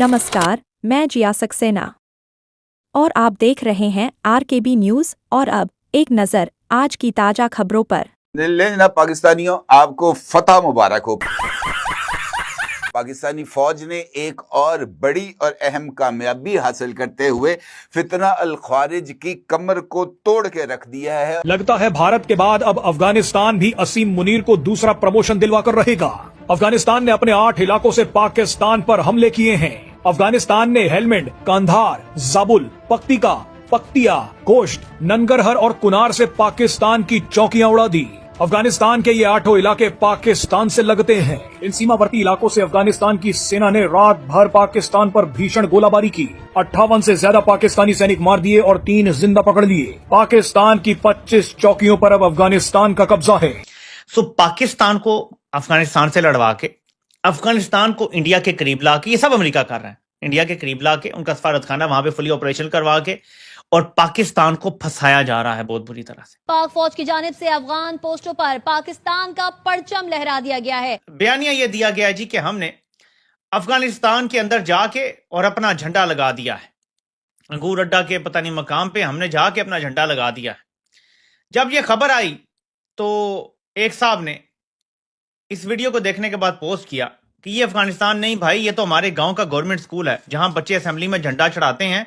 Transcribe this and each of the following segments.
नमस्कार, मैं जिया सक्सेना और आप देख रहे हैं आरकेबी न्यूज। और अब एक नजर आज की ताजा खबरों पर। लेना पाकिस्तानियों, आपको फतह मुबारक हो। पाकिस्तानी फौज ने एक और बड़ी और अहम कामयाबी हासिल करते हुए फितना अल ख्वारिज की कमर को तोड़ के रख दिया है। लगता है भारत के बाद अब अफगानिस्तान भी असीम मुनीर को दूसरा प्रमोशन दिलवाकर रहेगा। अफगानिस्तान ने अपने 8 इलाकों से पाकिस्तान पर हमले किए हैं। अफगानिस्तान ने हेलमंड, कंधार, जाबुल, पक्तिका, पक्तिया, कोश्त, ननगरहर और कुनार से पाकिस्तान की चौकियां उड़ा दी। अफगानिस्तान के ये 8 इलाके पाकिस्तान से लगते हैं। इन सीमावर्ती इलाकों से अफगानिस्तान की सेना ने रात भर पाकिस्तान पर भीषण गोलाबारी की। 58 से ज्यादा पाकिस्तानी सैनिक मार दिए और 3 जिंदा पकड़ लिए। पाकिस्तान की 25 चौकियों पर अब अफगानिस्तान का कब्जा है। पाकिस्तान को अफगानिस्तान से लड़वा के, अफगानिस्तान को इंडिया के करीब ला के, ये सब अमेरिका कर रहा है। इंडिया के करीब ला के उनका सफारतखाना वहां पे फुली ऑपरेशनल करवा के और पाकिस्तान को फंसाया जा रहा है बहुत बुरी तरह से। पाक फौज की जानिब से अफगान पोस्टों पर पाकिस्तान का परचम लहरा दिया गया है। बयानिया यह दिया गया है जी कि हमने अफगानिस्तान के अंदर जाके और अपना झंडा लगा दिया है। अंगूर अड्डा के पता नहीं मकाम पे हमने जाके अपना झंडा लगा दिया है। जब यह खबर आई तो एक साहब ने इस वीडियो को देखने के बाद पोस्ट किया कि ये अफगानिस्तान नहीं भाई, ये तो हमारे गांव का गवर्नमेंट स्कूल है जहां बच्चे असेंबली में झंडा चढ़ाते हैं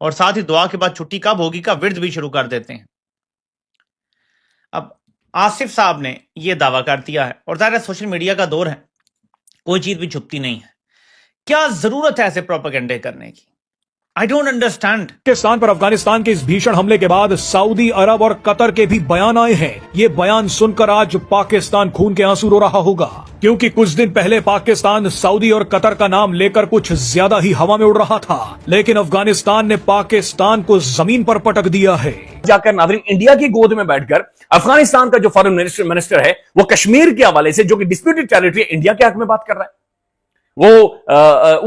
और साथ ही दुआ के बाद छुट्टी कब होगी का विर्द भी शुरू कर देते हैं। अब आसिफ साहब ने यह दावा कर दिया है और ज़ाहिर है सोशल मीडिया का दौर है, कोई चीज भी छुपती नहीं है। क्या जरूरत है ऐसे प्रोपेगेंडे करने की? I don't understand. पाकिस्तान पर अफगानिस्तान के इस भीषण हमले के बाद सऊदी अरब और कतर के भी बयान आए हैं। ये बयान सुनकर आज पाकिस्तान खून के आंसू रो रहा होगा, क्योंकि कुछ दिन पहले पाकिस्तान सऊदी और कतर का नाम लेकर कुछ ज्यादा ही हवा में उड़ रहा था, लेकिन अफगानिस्तान ने पाकिस्तान को जमीन पर पटक दिया है। जाकर नाज़रीन, इंडिया की गोद में बैठकर अफगानिस्तान का जो फॉरेन मिनिस्टर है वो कश्मीर के हवाले से, जो कि डिस्प्यूटेड टेरिटरी, इंडिया के हक में बात कर रहा है। वो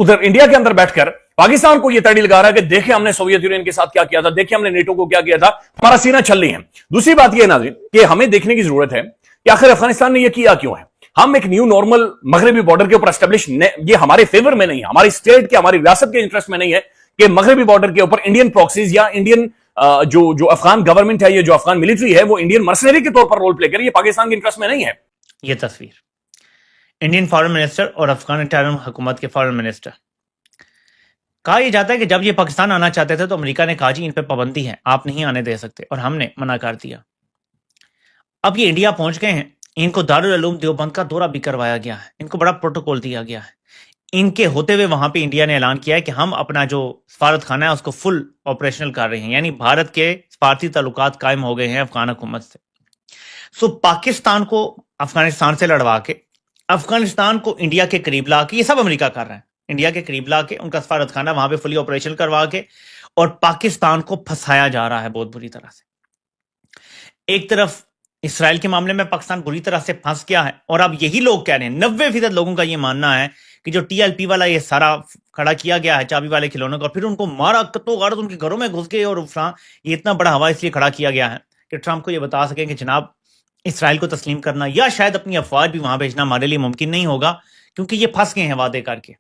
उधर इंडिया के अंदर बैठकर पाकिस्तान को यह तड़ी लगा रहा है कि देखे हमने सोवियत यूनियन के साथ क्या किया था, देखे हमने नेटो को क्या किया था, हमारा सीना छल्ली है। दूसरी बात यह नाज़रीन कि हमें देखने की जरूरत है कि आखिर अफगानिस्तान ने यह किया क्यों है। हम एक न्यू नॉर्मल मगरबी बॉर्डर के ऊपर एस्टेब्लिश, ये हमारे फेवर में नहीं है, हमारी स्टेट के, हमारी रियासत के इंटरेस्ट में नहीं है कि मगरबी बॉर्डर के ऊपर इंडियन प्रॉक्सीज या इंडियन जो अफगान गवर्नमेंट है, ये जो अफगान मिलिट्री है, वो इंडियन मर्सनरी के तौर पर रोल प्ले करे। ये पाकिस्तान के इंटरेस्ट में नहीं है। यह तस्वीर इंडियन फॉरेन मिनिस्टर और अफगान टेररिज्म हुकूमत के फॉरेन मिनिस्टर। कहा यह जाता है कि जब ये पाकिस्तान आना चाहते थे तो अमेरिका ने कहा जी इन पे पाबंदी है, आप नहीं आने दे सकते, और हमने मना कर दिया। अब ये इंडिया पहुंच गए हैं, इनको दारुल उलूम देवबंद का दौरा भी करवाया गया है, इनको बड़ा प्रोटोकॉल दिया गया है। इनके होते हुए वहां पे इंडिया ने ऐलान किया है कि हम अपना जो सफारत खाना है उसको फुल ऑपरेशनल कर रहे हैं, यानी भारत के सफारती ताल्लुकात कायम हो गए हैं अफगान हुकूमत से। पाकिस्तान को अफगानिस्तान से लड़वा के, अफगानिस्तान को इंडिया के करीब ला के, ये सब अमेरिका कर रहा है। इंडिया के करीब ला के उनका सफारतखाना वहां पे फुली ऑपरेशनल करवा के और पाकिस्तान को फंसाया जा रहा है बहुत बुरी तरह से। एक तरफ इसराइल के मामले में पाकिस्तान बुरी तरह से फंस गया है और अब यही लोग कह रहे हैं, 90% लोगों का यह मानना है कि जो TLP वाला ये सारा खड़ा किया गया है चाबी वाले खिलौनों का, फिर उनको मारा कत्तो गाड़ो, उनके घरों में घुस गए, और ये इतना बड़ा हवा इसलिए खड़ा किया गया है कि ट्रंप को यह बता सकें कि जनाब इसराइल को तस्लीम करना या शायद अपनी अफवाज भी वहां भेजना हमारे लिए मुमकिन नहीं होगा, क्योंकि ये फंस गए हैं वादे करके।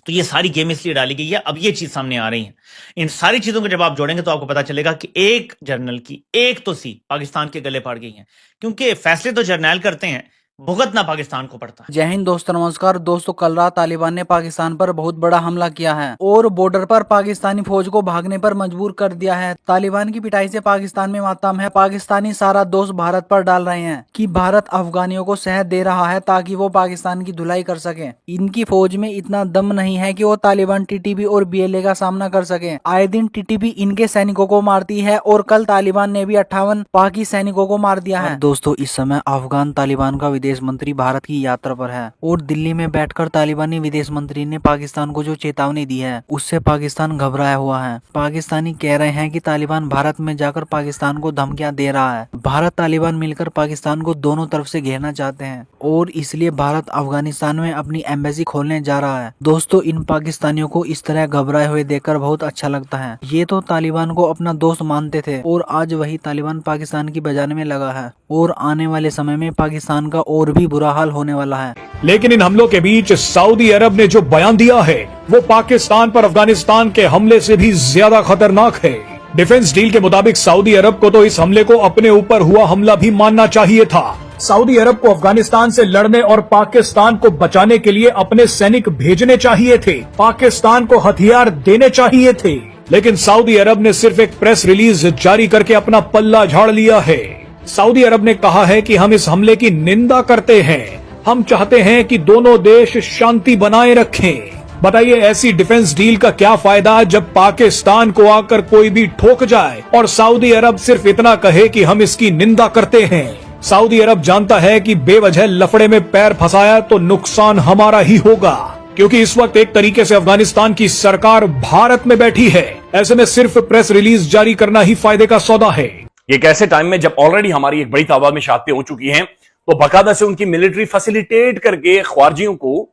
तो ये सारी गेम इसलिए डाली गई है। अब ये चीज सामने आ रही है। इन सारी चीजों को जब आप जोड़ेंगे तो आपको पता चलेगा कि एक जर्नल की एक तो सी पाकिस्तान के गले पड़ गई है, क्योंकि फैसले तो जर्नल करते हैं, भुगतना पाकिस्तान को पड़ता है। जय हिंद दोस्तों, नमस्कार दोस्तों। कल रात तालिबान ने पाकिस्तान पर बहुत बड़ा हमला किया है और बॉर्डर पर पाकिस्तानी फौज को भागने पर मजबूर कर दिया है। तालिबान की पिटाई से पाकिस्तान में मातम है। पाकिस्तानी सारा दोष भारत पर डाल रहे हैं कि भारत अफगानियों को शहद दे रहा है ताकि वो पाकिस्तान की धुलाई कर सके। इनकी फौज में इतना दम नहीं है कि वो तालिबान TTP और BLA का सामना कर सके। आए दिन TTP इनके सैनिकों को मारती है और कल तालिबान ने भी 58 पाकि सैनिकों को मार दिया है। दोस्तों, इस समय अफगान तालिबान का विदेश मंत्री भारत की यात्रा पर है और दिल्ली में बैठकर तालिबानी विदेश मंत्री ने पाकिस्तान को जो चेतावनी दी है उससे पाकिस्तान घबराया हुआ है। पाकिस्तानी कह रहे हैं कि तालिबान भारत में जाकर पाकिस्तान को धमकियां दे रहा है। भारत तालिबान मिलकर पाकिस्तान को दोनों तरफ से घेरना चाहते हैं और इसलिए भारत अफगानिस्तान में अपनी एम्बेसी खोलने जा रहा है। दोस्तों, इन पाकिस्तानियों को इस तरह घबराए हुए देखकर बहुत अच्छा लगता है। ये तो तालिबान को अपना दोस्त मानते थे और आज वही तालिबान पाकिस्तान की बजाने में लगा है और आने वाले समय में पाकिस्तान का और भी बुरा हाल होने वाला है। लेकिन इन हमलों के बीच सऊदी अरब ने जो बयान दिया है वो पाकिस्तान पर अफगानिस्तान के हमले से भी ज्यादा खतरनाक है। डिफेंस डील के मुताबिक सऊदी अरब को तो इस हमले को अपने ऊपर हुआ हमला भी मानना चाहिए था। सऊदी अरब को अफगानिस्तान से लड़ने और पाकिस्तान को बचाने के लिए अपने सैनिक भेजने चाहिए थे, पाकिस्तान को हथियार देने चाहिए थे। लेकिन सऊदी अरब ने सिर्फ एक प्रेस रिलीज जारी करके अपना पल्ला झाड़ लिया है। सऊदी अरब ने कहा है कि हम इस हमले की निंदा करते हैं, हम चाहते हैं कि दोनों देश शांति बनाए रखें। बताइए ऐसी डिफेंस डील का क्या फायदा जब पाकिस्तान को आकर कोई भी ठोक जाए और सऊदी अरब सिर्फ इतना कहे कि हम इसकी निंदा करते हैं। सऊदी अरब जानता है कि बेवजह लफड़े में पैर फंसाया तो नुकसान हमारा ही होगा, क्योंकि इस वक्त एक तरीके से अफगानिस्तान की सरकार भारत में बैठी है। ऐसे में सिर्फ प्रेस रिलीज जारी करना ही फायदे का सौदा है। एक ऐसे टाइम में जब ऑलरेडी हमारी एक बड़ी तादाद में शहादतें हो चुकी हैं, तो बाकायदा से उनकी मिलिट्री फैसिलिटेट करके ख्वारजियों को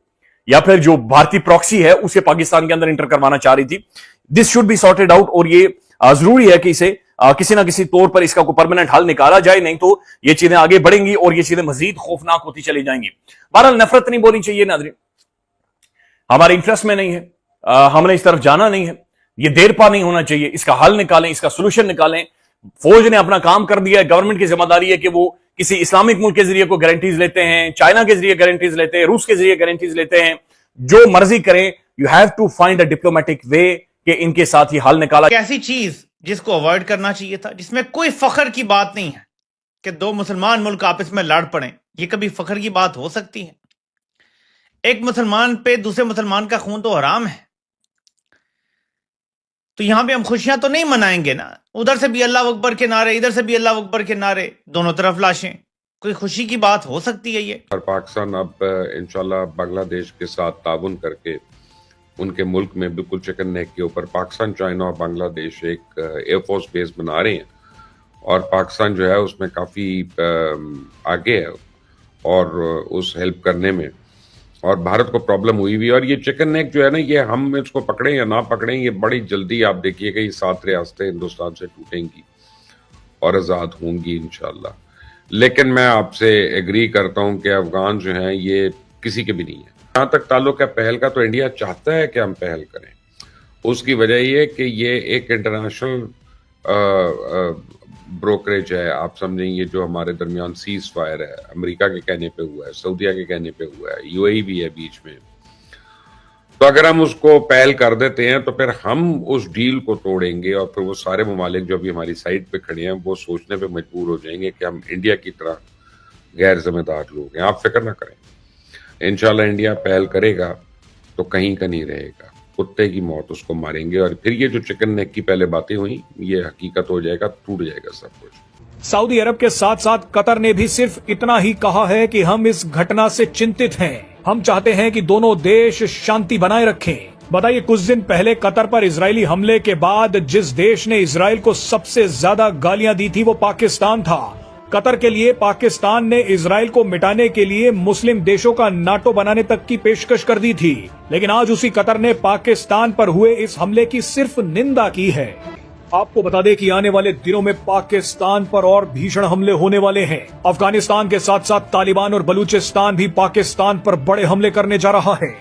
या फिर जो भारतीय प्रॉक्सी है उसे पाकिस्तान के अंदर इंटर करवाना चाह रही थी। This should be sorted out और ये जरूरी है कि इसे किसी ना किसी तौर पर इसका कोई परमानेंट हल निकाला जाए, नहीं तो ये चीजें आगे बढ़ेंगी और ये चीजें मजीद खौफनाक होती चली जाएंगी। बहरहाल नफरत नहीं बोलनी चाहिए नाज़रीन, हमारे इंटरेस्ट में नहीं है, हमने इस तरफ जाना नहीं है, ये देर पा नहीं होना चाहिए। इसका हल निकालें, इसका सोल्यूशन निकालें। फौज ने अपना काम कर दिया है, गवर्नमेंट की जिम्मेदारी है कि वो किसी इस्लामिक मुल्क के जरिए को गारंटीज लेते हैं, चाइना के जरिए गारंटीज लेते हैं, रूस के जरिए गारंटीज लेते हैं, जो मर्जी करें। You have to find a diplomatic way कि इनके साथ ही हल निकाला। एक ऐसी चीज जिसको अवॉइड करना चाहिए था, जिसमें कोई फख्र की बात नहीं है कि दो मुसलमान मुल्क आपस में लड़ पड़े, ये कभी फख्र की बात हो सकती है? एक मुसलमान पे दूसरे मुसलमान का खून तो हराम है, तो यहां पे हम खुशियां तो नहीं मनाएंगे ना। उधर से भी अल्लाह अकबर के नारे, इधर से भी अल्लाह अकबर के नारे, दोनों तरफ लाशें, कोई खुशी की बात हो सकती है ये? और पाकिस्तान अब इंशाल्लाह बांग्लादेश के साथ ताउन करके उनके मुल्क में बिल्कुल चिकन नेक के ऊपर पाकिस्तान, चाइना और बांग्लादेश एक एयरफोर्स बेस बना रहे हैं और पाकिस्तान जो है उसमें काफ़ी आगे है और उस हेल्प करने में, और भारत को प्रॉब्लम हुई भी। और ये चिकन नेक जो है ना, ये हम इसको पकड़ें या ना पकड़ें, ये बड़ी जल्दी आप देखिएगा ये 7 रियासतें हिंदुस्तान से टूटेंगी और आज़ाद होंगी इंशाल्लाह। लेकिन मैं आपसे एग्री करता हूं कि अफगान जो हैं ये किसी के भी नहीं है। जहाँ तक ताल्लुक है पहल का, तो इंडिया चाहता है कि हम पहल करें। उसकी वजह ये कि ये एक इंटरनेशनल ब्रोकरेज है, आप समझें, ये जो हमारे दरमियान सीज फायर है, अमेरिका के कहने पे हुआ है, सऊदीया के कहने पे हुआ है, यूएई भी है बीच में। तो अगर हम उसको पहल कर देते हैं तो फिर हम उस डील को तोड़ेंगे और फिर वो सारे ममालिक जो अभी हमारी साइड पे खड़े हैं वो सोचने पे मजबूर हो जाएंगे कि हम इंडिया की तरह गैर जिम्मेदार लोग हैं। आप फिक्र ना करें, इंशाल्लाह इंडिया पहल करेगा तो कहीं का नहीं रहेगा, कुत्ते की मौत उसको मारेंगे और फिर ये जो चिकन नेक की पहले बातें हुई ये हकीकत हो जाएगा, टूट जाएगा सब कुछ। सऊदी अरब के साथ साथ कतर ने भी सिर्फ इतना ही कहा है कि हम इस घटना से चिंतित हैं, हम चाहते हैं कि दोनों देश शांति बनाए रखें। बताइए, कुछ दिन पहले कतर पर इजरायली हमले के बाद जिस देश ने इजरायल को सबसे ज्यादा गालियां दी थी वो पाकिस्तान था। कतर के लिए पाकिस्तान ने इजरायल को मिटाने के लिए मुस्लिम देशों का नाटो बनाने तक की पेशकश कर दी थी, लेकिन आज उसी कतर ने पाकिस्तान पर हुए इस हमले की सिर्फ निंदा की है। आपको बता दें कि आने वाले दिनों में पाकिस्तान पर और भीषण हमले होने वाले हैं। अफगानिस्तान के साथ साथ तालिबान और बलूचिस्तान भी पाकिस्तान पर बड़े हमले करने जा रहा है।